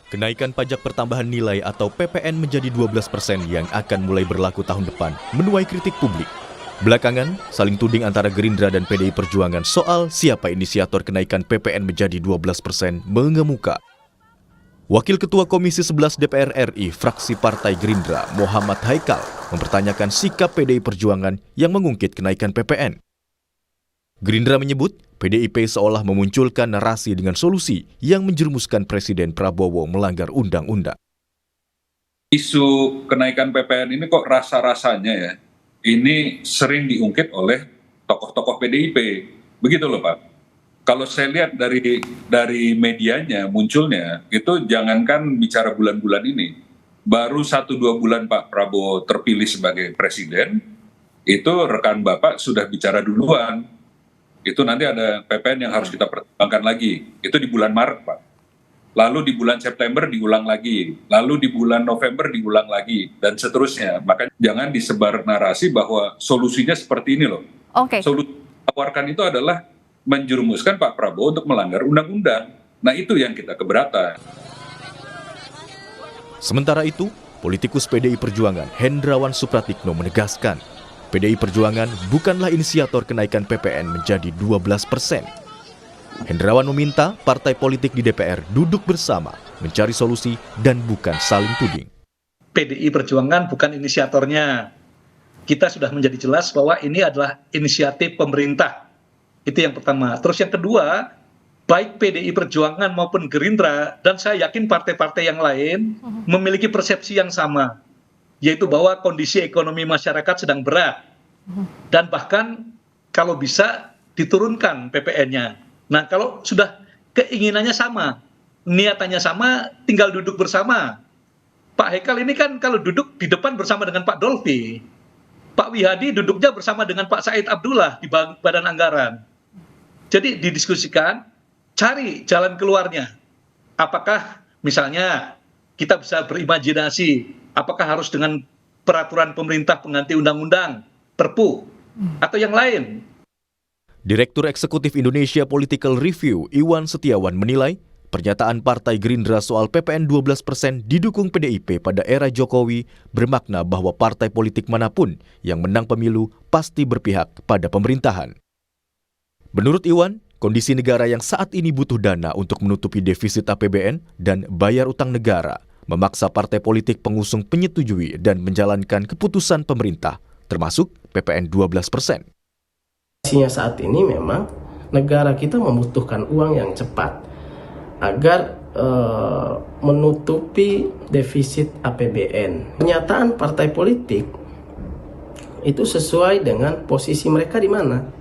Kenaikan pajak pertambahan nilai atau PPN menjadi 12% yang akan mulai berlaku tahun depan menuai kritik publik. Belakangan, saling tuding antara Gerindra dan PDI Perjuangan soal siapa inisiator kenaikan PPN menjadi 12% mengemuka. Wakil Ketua Komisi 11 DPR RI, fraksi Partai Gerindra, Muhammad Haikal, mempertanyakan sikap PDI Perjuangan yang mengungkit kenaikan PPN. Gerindra menyebut PDIP seolah memunculkan narasi dengan solusi yang menjerumuskan Presiden Prabowo melanggar undang-undang. Isu kenaikan PPN ini kok rasa-rasanya ya, ini sering diungkit oleh tokoh-tokoh PDIP. Begitu loh Pak. Kalau saya lihat dari medianya munculnya, itu jangankan bicara bulan-bulan ini. Baru 1-2 bulan Pak Prabowo terpilih sebagai Presiden, itu rekan Bapak sudah bicara duluan. Itu nanti ada PPN yang harus kita pertimbangkan lagi. Itu di bulan Maret, Pak. Lalu di bulan September diulang lagi. Lalu di bulan November diulang lagi. Dan seterusnya. Makanya jangan disebar narasi bahwa solusinya seperti ini loh. Solusi yang ditawarkan itu adalah menjerumuskan Pak Prabowo untuk melanggar undang-undang. Nah itu yang kita keberatan. Sementara itu, politikus PDI Perjuangan Hendrawan Supratikno menegaskan PDI Perjuangan bukanlah inisiator kenaikan PPN menjadi 12%. Hendrawan meminta partai politik di DPR duduk bersama, mencari solusi dan bukan saling tuding. PDI Perjuangan bukan inisiatornya. Kita sudah menjadi jelas bahwa ini adalah inisiatif pemerintah. Itu yang pertama. Terus yang kedua, baik PDI Perjuangan maupun Gerindra, dan saya yakin partai-partai yang lain memiliki persepsi yang sama, yaitu bahwa kondisi ekonomi masyarakat sedang berat dan bahkan kalau bisa diturunkan PPN-nya. Nah kalau sudah keinginannya sama, niatannya sama, tinggal duduk bersama. Pak Haikal ini kan kalau duduk di depan bersama dengan Pak Dolfi, Pak Wihadi duduknya bersama dengan Pak Said Abdullah di Badan Anggaran. Jadi didiskusikan, cari jalan keluarnya. Apakah misalnya kita bisa berimajinasi, apakah harus dengan peraturan pemerintah pengganti undang-undang, Perpu, atau yang lain? Direktur Eksekutif Indonesia Political Review, Iwan Setiawan menilai, pernyataan Partai Gerindra soal PPN 12% didukung PDIP pada era Jokowi bermakna bahwa partai politik manapun yang menang pemilu pasti berpihak pada pemerintahan. Menurut Iwan, kondisi negara yang saat ini butuh dana untuk menutupi defisit APBN dan bayar utang negara memaksa partai politik pengusung menyetujui dan menjalankan keputusan pemerintah, termasuk PPN 12%. Saat ini memang negara kita membutuhkan uang yang cepat agar menutupi defisit APBN. Pernyataan partai politik itu sesuai dengan posisi mereka di mana.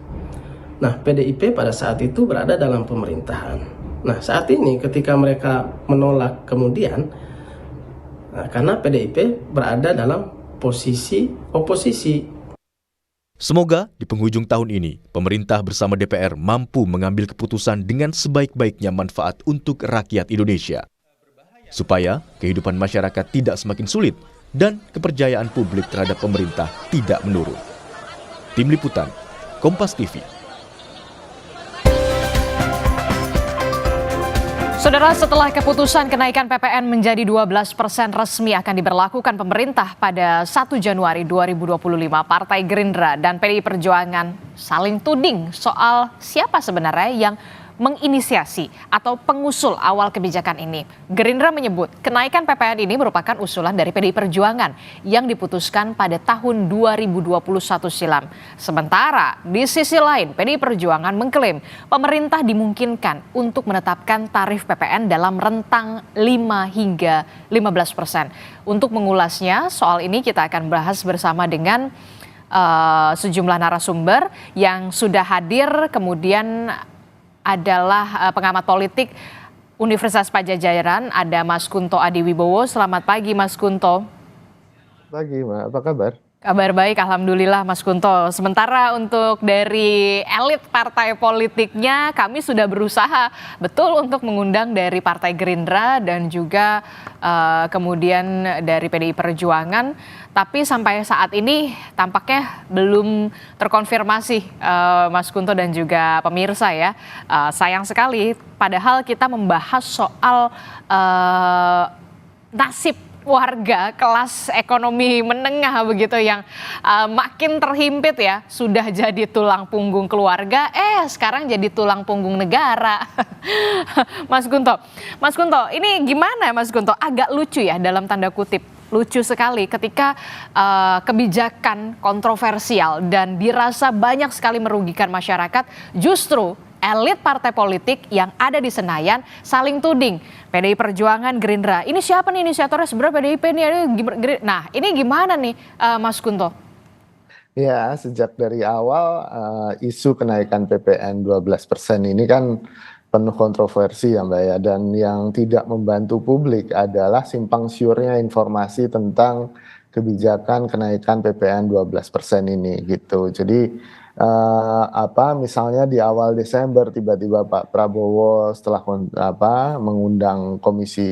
Nah, PDIP pada saat itu berada dalam pemerintahan. Nah, saat ini ketika mereka menolak kemudian, karena PDIP berada dalam posisi oposisi. Semoga di penghujung tahun ini, pemerintah bersama DPR mampu mengambil keputusan dengan sebaik-baiknya manfaat untuk rakyat Indonesia. Supaya kehidupan masyarakat tidak semakin sulit dan kepercayaan publik terhadap pemerintah tidak menurun. Tim Liputan, Kompas TV. Saudara, setelah keputusan kenaikan PPN menjadi 12% resmi akan diberlakukan pemerintah pada 1 Januari 2025, Partai Gerindra dan PDI Perjuangan saling tuding soal siapa sebenarnya yang menginisiasi atau pengusul awal kebijakan ini. Gerindra menyebut kenaikan PPN ini merupakan usulan dari PDI Perjuangan yang diputuskan pada tahun 2021 silam. Sementara di sisi lain PDI Perjuangan mengklaim pemerintah dimungkinkan untuk menetapkan tarif PPN dalam rentang 5 hingga 15%. Untuk mengulasnya soal ini kita akan bahas bersama dengan sejumlah narasumber yang sudah hadir, kemudian adalah pengamat politik Universitas Padjadjaran, ada Mas Kunto Adiwibowo. Selamat pagi Mas Kunto. Pagi Mbak, apa kabar? Kabar baik, alhamdulillah Mas Kunto. Sementara untuk dari elit partai politiknya, kami sudah berusaha betul untuk mengundang dari Partai Gerindra dan juga kemudian dari PDI Perjuangan. Tapi sampai saat ini tampaknya belum terkonfirmasi, Mas Kunto dan juga pemirsa ya. Sayang sekali, padahal kita membahas soal nasib warga kelas ekonomi menengah begitu yang makin terhimpit ya, sudah jadi tulang punggung keluarga, sekarang jadi tulang punggung negara. Mas Kunto, ini gimana Mas Kunto? Agak lucu ya dalam tanda kutip, lucu sekali ketika kebijakan kontroversial dan dirasa banyak sekali merugikan masyarakat, justru elit partai politik yang ada di Senayan saling tuding. PDI Perjuangan, Gerindra. Ini siapa nih inisiatornya? Sebenarnya PDIP nih. Nah, ini gimana nih Mas Kunto? Ya, sejak dari awal isu kenaikan PPN 12% ini kan penuh kontroversi ya Mbak ya. Dan yang tidak membantu publik adalah simpang siurnya informasi tentang kebijakan kenaikan PPN 12% ini gitu. Jadi misalnya di awal Desember tiba-tiba Pak Prabowo setelah mengundang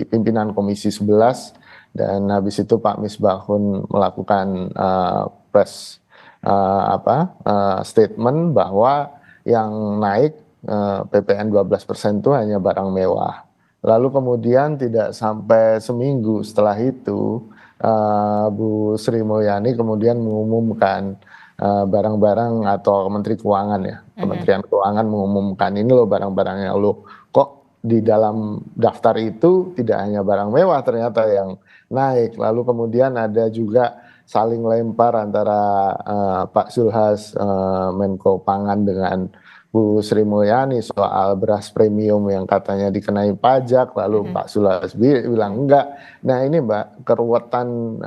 pimpinan Komisi 11 dan habis itu Pak Misbahun melakukan statement bahwa yang naik PPN 12% itu hanya barang mewah. Lalu kemudian tidak sampai seminggu setelah itu Bu Sri Mulyani kemudian mengumumkan barang-barang atau Menteri Keuangan ya, Kementerian Keuangan mengumumkan ini loh barang-barangnya loh, kok di dalam daftar itu tidak hanya barang mewah ternyata yang naik. Lalu kemudian ada juga saling lempar antara Pak Zulhas Menko Pangan dengan Bu Sri Mulyani soal beras premium yang katanya dikenai pajak, lalu Pak Zulhas bilang enggak. Nah ini Mbak, keruwetan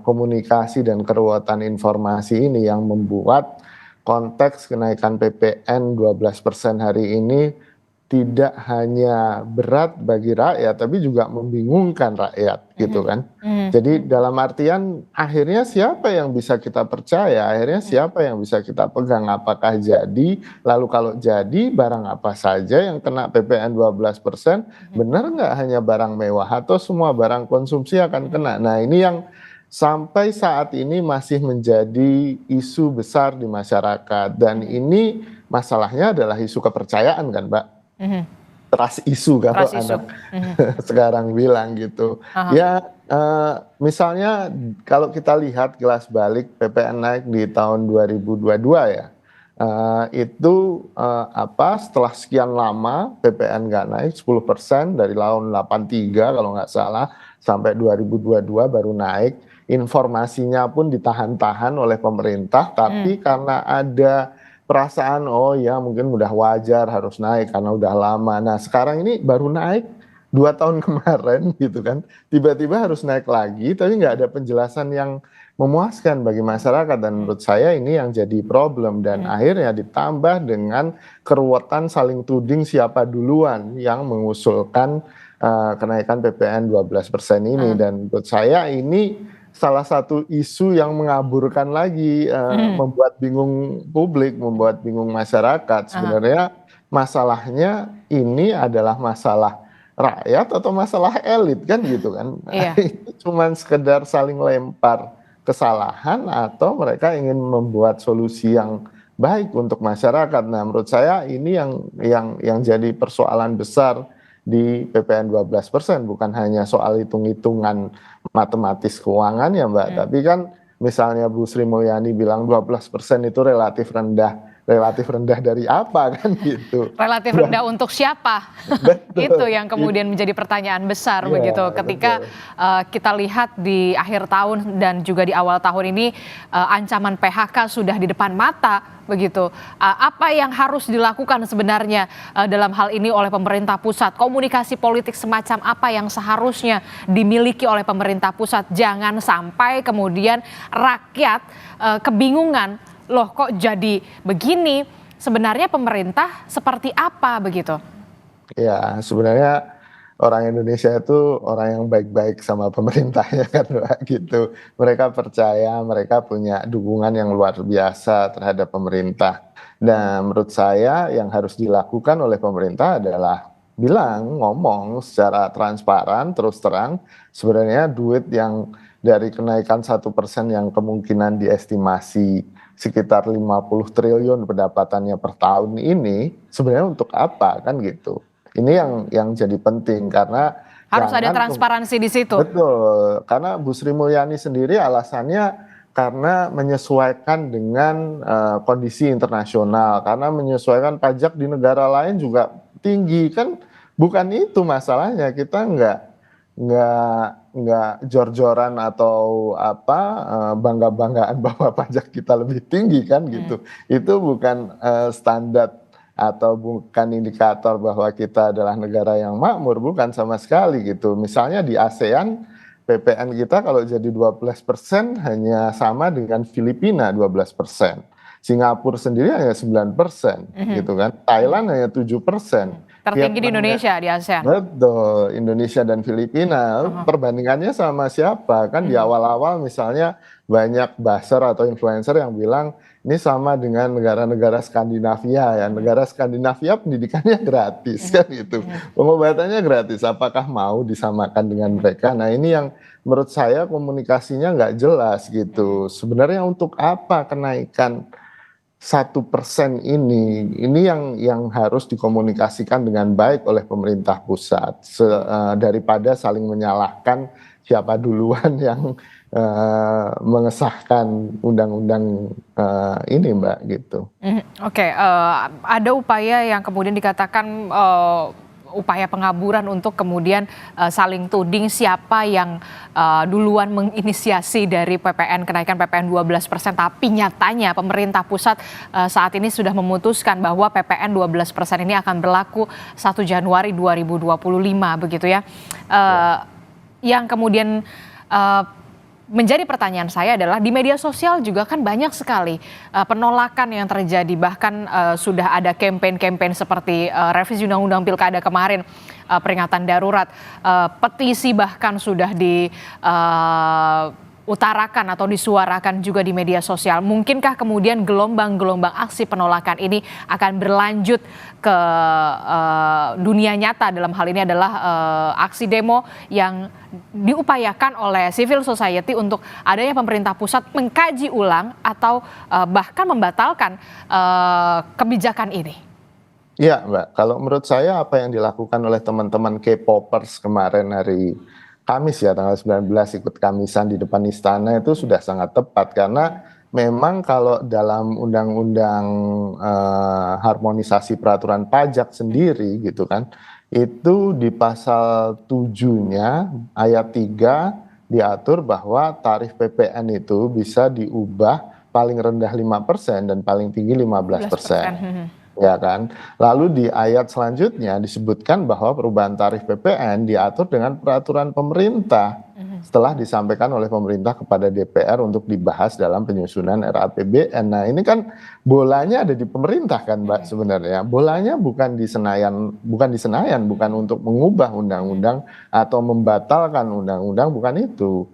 komunikasi dan keruwetan informasi ini yang membuat konteks kenaikan PPN 12% hari ini tidak hanya berat bagi rakyat, tapi juga membingungkan rakyat gitu kan. Jadi dalam artian akhirnya siapa yang bisa kita percaya, akhirnya siapa yang bisa kita pegang, apakah jadi, lalu kalau jadi barang apa saja yang kena PPN 12%, benar nggak hanya barang mewah atau semua barang konsumsi akan kena. Nah ini yang sampai saat ini masih menjadi isu besar di masyarakat dan ini masalahnya adalah isu kepercayaan kan Mbak. Trust isu kalau anak sekarang bilang gitu. Ya misalnya kalau kita lihat gelas balik PPN naik di tahun 2022 ya, itu setelah sekian lama PPN nggak naik 10% dari tahun 83 kalau nggak salah sampai 2022 baru naik. Informasinya pun ditahan-tahan oleh pemerintah, tapi karena ada perasaan oh ya mungkin udah wajar harus naik karena udah lama. Nah sekarang ini baru naik 2 tahun kemarin gitu kan, tiba-tiba harus naik lagi tapi nggak ada penjelasan yang memuaskan bagi masyarakat dan menurut saya ini yang jadi problem dan akhirnya ditambah dengan keruwetan saling tuding siapa duluan yang mengusulkan kenaikan PPN 12% ini dan menurut saya ini salah satu isu yang mengaburkan lagi, membuat bingung publik, membuat bingung masyarakat. Sebenarnya masalahnya ini adalah masalah rakyat atau masalah elit kan gitu kan. Itu cuma sekedar saling lempar kesalahan atau mereka ingin membuat solusi yang baik untuk masyarakat. Nah menurut saya ini yang jadi persoalan besar di PPN 12%, bukan hanya soal hitung-hitungan matematis keuangan ya Mbak, tapi kan misalnya Bu Sri Mulyani bilang 12% itu relatif rendah dari apa kan gitu. Relatif rendah untuk siapa? Itu yang kemudian menjadi pertanyaan besar begitu ketika kita lihat di akhir tahun dan juga di awal tahun ini ancaman PHK sudah di depan mata begitu. Apa yang harus dilakukan sebenarnya dalam hal ini oleh pemerintah pusat? Komunikasi politik semacam apa yang seharusnya dimiliki oleh pemerintah pusat? Jangan sampai kemudian rakyat kebingungan, loh kok jadi begini? Sebenarnya pemerintah seperti apa begitu? Ya sebenarnya orang Indonesia itu orang yang baik-baik sama pemerintahnya kan Mbak gitu. Mereka percaya, mereka punya dukungan yang luar biasa terhadap pemerintah. Nah, menurut saya yang harus dilakukan oleh pemerintah adalah ngomong secara transparan, terus terang, sebenarnya duit yang dari kenaikan 1% yang kemungkinan diestimasi sekitar 50 triliun pendapatannya per tahun ini, sebenarnya untuk apa kan gitu. Ini yang jadi penting karena Harus ada transparansi di situ. betul, karena Bu Sri Mulyani sendiri alasannya karena menyesuaikan dengan kondisi internasional, karena menyesuaikan pajak di negara lain juga tinggi kan, bukan itu masalahnya. Kita nggak jor-joran atau apa bangga-banggaan bahwa pajak kita lebih tinggi kan gitu. Itu bukan standar atau bukan indikator bahwa kita adalah negara yang makmur, bukan sama sekali gitu. Misalnya di ASEAN, PPN kita kalau jadi 12% hanya sama dengan Filipina 12%. Singapura sendiri hanya 9% gitu kan. Thailand hanya 7%. Tertinggi di Indonesia di ASEAN. Betul, Indonesia dan Filipina. Perbandingannya sama siapa? Kan di awal-awal misalnya banyak buzzer atau influencer yang bilang ini sama dengan negara-negara Skandinavia ya. Negara Skandinavia pendidikannya gratis kan gitu. Pengobatannya gratis. Apakah mau disamakan dengan mereka? Nah, ini yang menurut saya komunikasinya nggak jelas gitu. Sebenarnya untuk apa kenaikan 1% ini yang harus dikomunikasikan dengan baik oleh pemerintah pusat daripada saling menyalahkan siapa duluan yang mengesahkan undang-undang ini Mbak gitu. Oke, ada upaya yang kemudian dikatakan upaya pengaburan untuk kemudian saling tuding siapa yang duluan menginisiasi dari kenaikan PPN 12%, tapi nyatanya pemerintah pusat saat ini sudah memutuskan bahwa PPN 12% ini akan berlaku 1 Januari 2025 begitu ya. Yang kemudian menjadi pertanyaan saya adalah di media sosial juga kan banyak sekali penolakan yang terjadi, bahkan sudah ada campaign-campaign seperti revisi undang-undang pilkada kemarin, peringatan darurat, petisi bahkan sudah diutarakan atau disuarakan juga di media sosial. Mungkinkah kemudian gelombang-gelombang aksi penolakan ini akan berlanjut ke dunia nyata, dalam hal ini adalah aksi demo yang diupayakan oleh civil society untuk adanya pemerintah pusat mengkaji ulang atau bahkan membatalkan kebijakan ini? Iya Mbak, kalau menurut saya apa yang dilakukan oleh teman-teman K-popers kemarin hari Kamis ya, tanggal 19 ikut kamisan di depan istana itu sudah sangat tepat, karena memang kalau dalam undang-undang harmonisasi peraturan pajak sendiri gitu kan, itu di pasal 7-nya ayat 3 diatur bahwa tarif PPN itu bisa diubah paling rendah 5% dan paling tinggi 15%. Ya kan. Lalu di ayat selanjutnya disebutkan bahwa perubahan tarif PPN diatur dengan peraturan pemerintah setelah disampaikan oleh pemerintah kepada DPR untuk dibahas dalam penyusunan RAPBN. Nah, ini kan bolanya ada di pemerintah kan, Mbak, sebenarnya. Bolanya bukan di Senayan, bukan untuk mengubah undang-undang atau membatalkan undang-undang, bukan itu.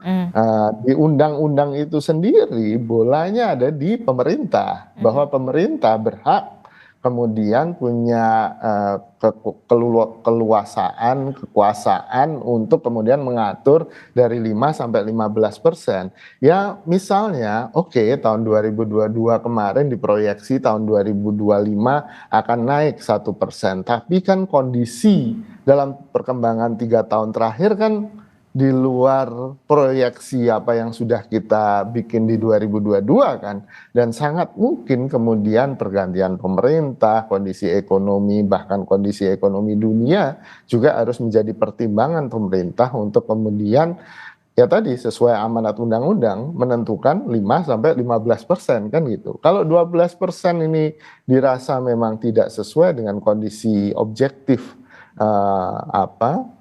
Di undang-undang itu sendiri bolanya ada di pemerintah, bahwa pemerintah berhak kemudian punya kekuasaan untuk kemudian mengatur dari 5 sampai 15%. Ya misalnya, oke, tahun 2022 kemarin diproyeksi tahun 2025 akan naik 1%. Tapi kan kondisi dalam perkembangan 3 tahun terakhir kan di luar proyeksi apa yang sudah kita bikin di 2022 kan, dan sangat mungkin kemudian pergantian pemerintah, kondisi ekonomi, bahkan kondisi ekonomi dunia juga harus menjadi pertimbangan pemerintah untuk kemudian ya tadi sesuai amanat undang-undang menentukan 5-15% kan gitu. Kalau 12% ini dirasa memang tidak sesuai dengan kondisi objektif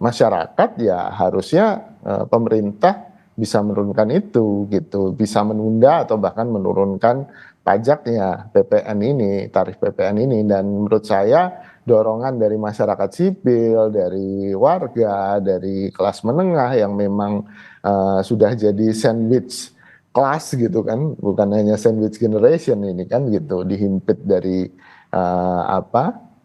masyarakat, ya harusnya pemerintah bisa menurunkan itu gitu, bisa menunda atau bahkan menurunkan pajaknya PPN ini, tarif PPN ini, dan menurut saya dorongan dari masyarakat sipil, dari warga, dari kelas menengah yang memang sudah jadi sandwich class gitu kan, bukan hanya sandwich generation ini kan gitu, dihimpit dari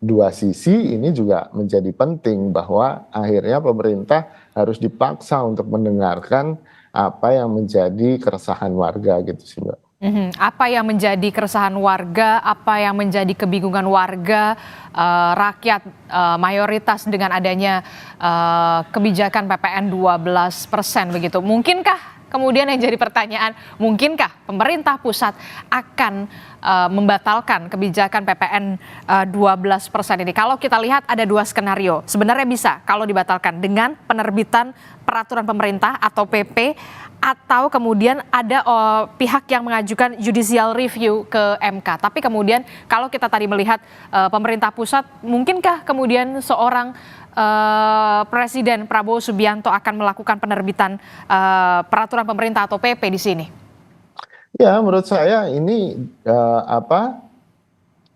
dua sisi ini juga menjadi penting bahwa akhirnya pemerintah harus dipaksa untuk mendengarkan apa yang menjadi keresahan warga gitu sih Mbak. Apa yang menjadi keresahan warga, apa yang menjadi kebingungan warga, rakyat mayoritas dengan adanya kebijakan PPN 12% begitu. Mungkinkah kemudian yang jadi pertanyaan, mungkinkah pemerintah pusat akan membatalkan kebijakan PPN 12% ini? Kalau kita lihat ada dua skenario. Sebenarnya bisa kalau dibatalkan dengan penerbitan peraturan pemerintah atau PP, atau kemudian ada pihak yang mengajukan judicial review ke MK. Tapi kemudian kalau kita tadi melihat pemerintah pusat, mungkinkah kemudian seorang Presiden Prabowo Subianto akan melakukan penerbitan peraturan pemerintah atau PP di sini? Ya, menurut saya ini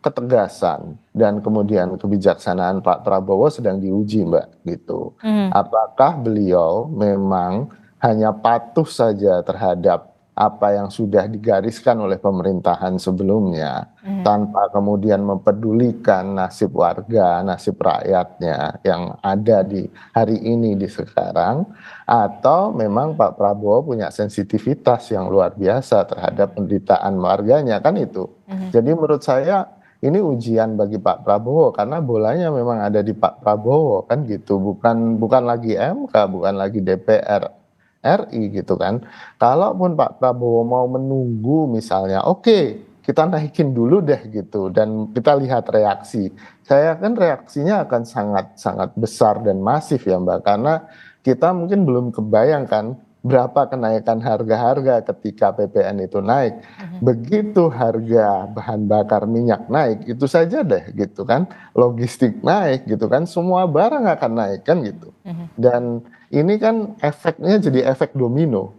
ketegasan dan kemudian kebijaksanaan Pak Prabowo sedang diuji, Mbak, gitu. Apakah beliau memang hanya patuh saja terhadap apa yang sudah digariskan oleh pemerintahan sebelumnya, tanpa kemudian mempedulikan nasib warga, nasib rakyatnya yang ada di hari ini, di sekarang, atau memang Pak Prabowo punya sensitivitas yang luar biasa terhadap penderitaan warganya, kan itu. Jadi menurut saya ini ujian bagi Pak Prabowo karena bolanya memang ada di Pak Prabowo, kan gitu, bukan lagi MK, bukan lagi DPR RI gitu kan. Kalaupun Pak Prabowo mau menunggu misalnya, oke, kita naikin dulu deh gitu dan kita lihat reaksi. Saya kan reaksinya akan sangat besar dan masif ya Mbak, karena kita mungkin belum kebayangkan berapa kenaikan harga-harga ketika PPN itu naik. Begitu harga bahan bakar minyak naik, itu saja deh gitu kan, logistik naik gitu kan, semua barang akan naik kan gitu. Dan ini kan efeknya jadi efek domino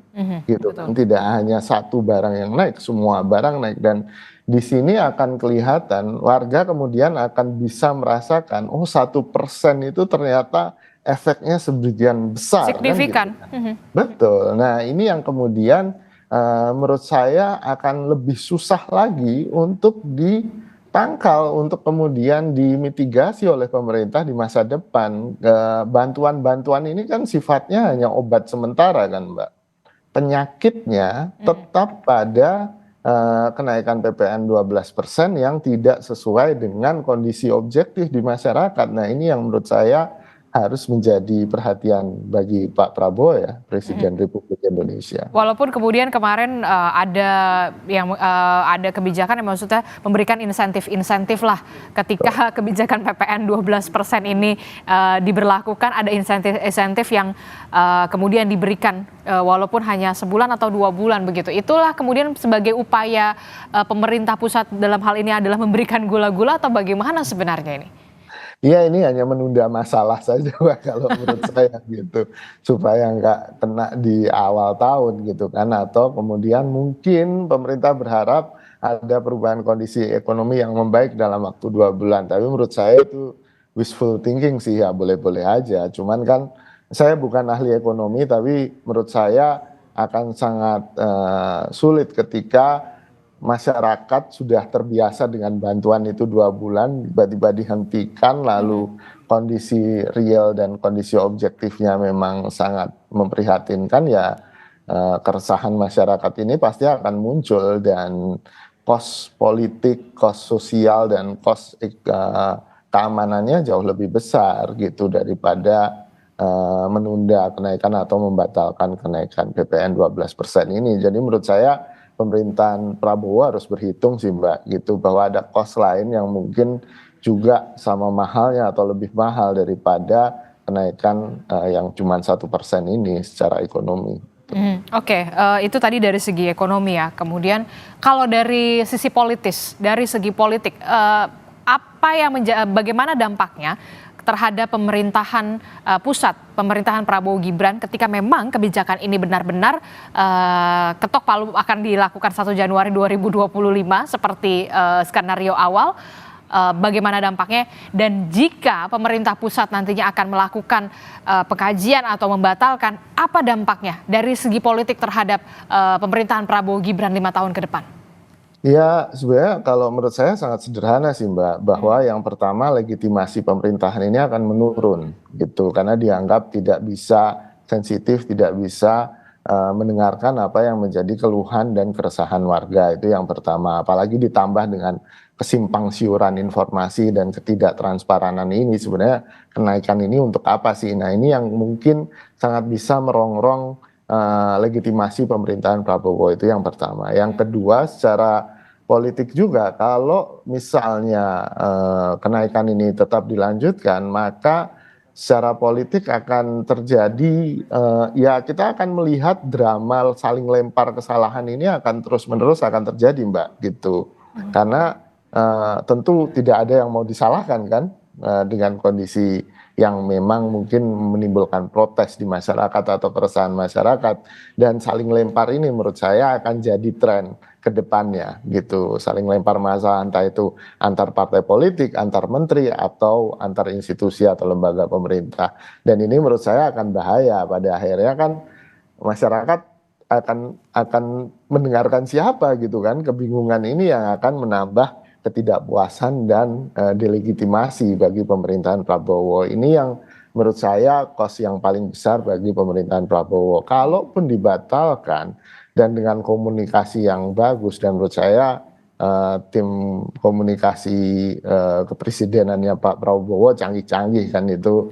gitu kan, tidak hanya satu barang yang naik, semua barang naik. Dan di sini akan kelihatan warga kemudian akan bisa merasakan, oh 1% itu ternyata efeknya sebagian besar. Signifikan. Kan, gitu. Betul. Nah ini yang kemudian menurut saya akan lebih susah lagi untuk ditangkal, untuk kemudian dimitigasi oleh pemerintah di masa depan. Bantuan-bantuan ini kan sifatnya hanya obat sementara kan Mbak. Penyakitnya tetap pada kenaikan PPN 12% yang tidak sesuai dengan kondisi objektif di masyarakat. Nah ini yang menurut saya harus menjadi perhatian bagi Pak Prabowo ya, Presiden Republik Indonesia. Walaupun kemudian kemarin ada kebijakan yang maksudnya memberikan insentif lah ketika kebijakan PPN 12% ini diberlakukan, ada insentif yang kemudian diberikan walaupun hanya sebulan atau 2 bulan begitu. Itulah kemudian sebagai upaya pemerintah pusat dalam hal ini adalah memberikan gula-gula atau bagaimana sebenarnya ini? Iya, ini hanya menunda masalah saja Pak, kalau menurut saya gitu, supaya nggak kena di awal tahun gitu kan, atau kemudian mungkin pemerintah berharap ada perubahan kondisi ekonomi yang membaik dalam waktu 2 bulan, tapi menurut saya itu wishful thinking sih ya, boleh-boleh aja. Cuman kan saya bukan ahli ekonomi, tapi menurut saya akan sangat sulit ketika masyarakat sudah terbiasa dengan bantuan itu 2 bulan, tiba-tiba dihentikan, lalu kondisi real dan kondisi objektifnya memang sangat memprihatinkan ya, keresahan masyarakat ini pasti akan muncul dan kos politik, kos sosial dan kos keamanannya jauh lebih besar gitu daripada menunda kenaikan atau membatalkan kenaikan PPN 12% ini. Jadi menurut saya pemerintahan Prabowo harus berhitung sih Mbak gitu, bahwa ada kos lain yang mungkin juga sama mahalnya atau lebih mahal daripada kenaikan yang cuma 1% ini secara ekonomi. Oke, itu tadi dari segi ekonomi ya. Kemudian kalau dari sisi politis, dari segi politik, bagaimana dampaknya terhadap pemerintahan pusat, pemerintahan Prabowo Gibran ketika memang kebijakan ini benar-benar ketok palu akan dilakukan 1 Januari 2025 seperti skenario awal. Bagaimana dampaknya, dan jika pemerintah pusat nantinya akan melakukan pengkajian atau membatalkan, apa dampaknya dari segi politik terhadap pemerintahan Prabowo Gibran 5 tahun ke depan? Ya, sebenarnya kalau menurut saya sangat sederhana sih Mbak, bahwa yang pertama legitimasi pemerintahan ini akan menurun gitu, karena dianggap tidak bisa sensitif, tidak bisa mendengarkan apa yang menjadi keluhan dan keresahan warga. Itu yang pertama, apalagi ditambah dengan kesimpangsiuran informasi dan ketidaktransparanan ini, sebenarnya kenaikan ini untuk apa sih? Nah, ini yang mungkin sangat bisa merongrong legitimasi pemerintahan Prabowo, itu yang pertama. Yang kedua, secara politik juga, kalau misalnya kenaikan ini tetap dilanjutkan, maka secara politik akan terjadi, ya kita akan melihat drama saling lempar kesalahan ini akan terus-menerus akan terjadi Mbak, gitu. Karena tentu tidak ada yang mau disalahkan kan, dengan kondisi yang memang mungkin menimbulkan protes di masyarakat atau keresahan masyarakat, dan saling lempar ini menurut saya akan jadi tren ke depannya gitu, saling lempar masalah entah itu antar partai politik, antar menteri, atau antar institusi atau lembaga pemerintah. Dan ini menurut saya akan bahaya, pada akhirnya kan masyarakat akan mendengarkan siapa gitu kan, kebingungan ini yang akan menambah ketidakpuasan dan delegitimasi bagi pemerintahan Prabowo. Ini yang menurut saya kos yang paling besar bagi pemerintahan Prabowo. Kalaupun dibatalkan dan dengan komunikasi yang bagus, dan menurut saya tim komunikasi kepresidenannya Pak Prabowo canggih-canggih kan itu,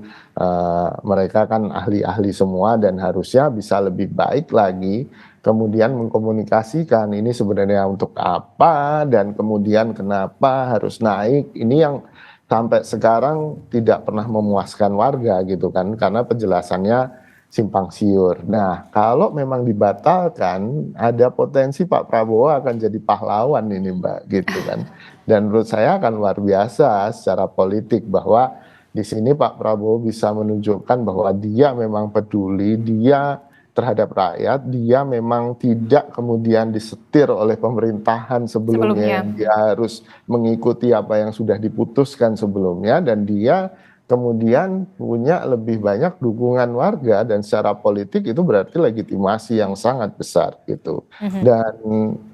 mereka kan ahli-ahli semua dan harusnya bisa lebih baik lagi kemudian mengkomunikasikan ini sebenarnya untuk apa dan kemudian kenapa harus naik. Ini yang sampai sekarang tidak pernah memuaskan warga gitu kan, karena penjelasannya simpang siur. Nah, kalau memang dibatalkan, ada potensi Pak Prabowo akan jadi pahlawan ini Mbak, gitu kan. Dan menurut saya akan luar biasa secara politik, bahwa di sini Pak Prabowo bisa menunjukkan bahwa dia memang peduli, dia terhadap rakyat, dia memang tidak kemudian disetir oleh pemerintahan sebelumnya. Dia harus mengikuti apa yang sudah diputuskan sebelumnya, dan dia kemudian punya lebih banyak dukungan warga, dan secara politik itu berarti legitimasi yang sangat besar gitu. Dan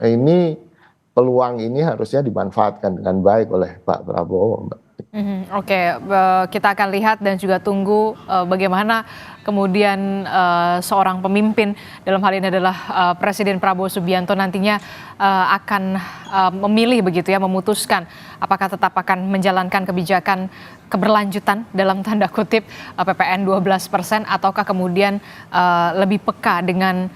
ini peluang ini harusnya dimanfaatkan dengan baik oleh Pak Prabowo, Mbak. Oke, kita akan lihat dan juga tunggu bagaimana kemudian seorang pemimpin, dalam hal ini adalah Presiden Prabowo Subianto, nantinya akan memilih begitu ya, memutuskan apakah tetap akan menjalankan kebijakan keberlanjutan dalam tanda kutip PPN 12%, ataukah kemudian lebih peka dengan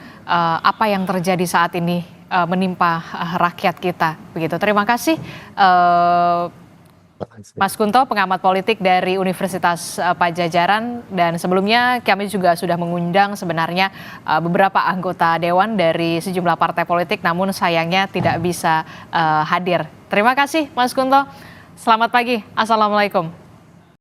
apa yang terjadi saat ini menimpa rakyat kita begitu. Terima kasih Mas Kunto, pengamat politik dari Universitas Padjadjaran, dan sebelumnya kami juga sudah mengundang sebenarnya beberapa anggota dewan dari sejumlah partai politik, namun sayangnya tidak bisa hadir. Terima kasih Mas Kunto. Selamat pagi. Assalamualaikum.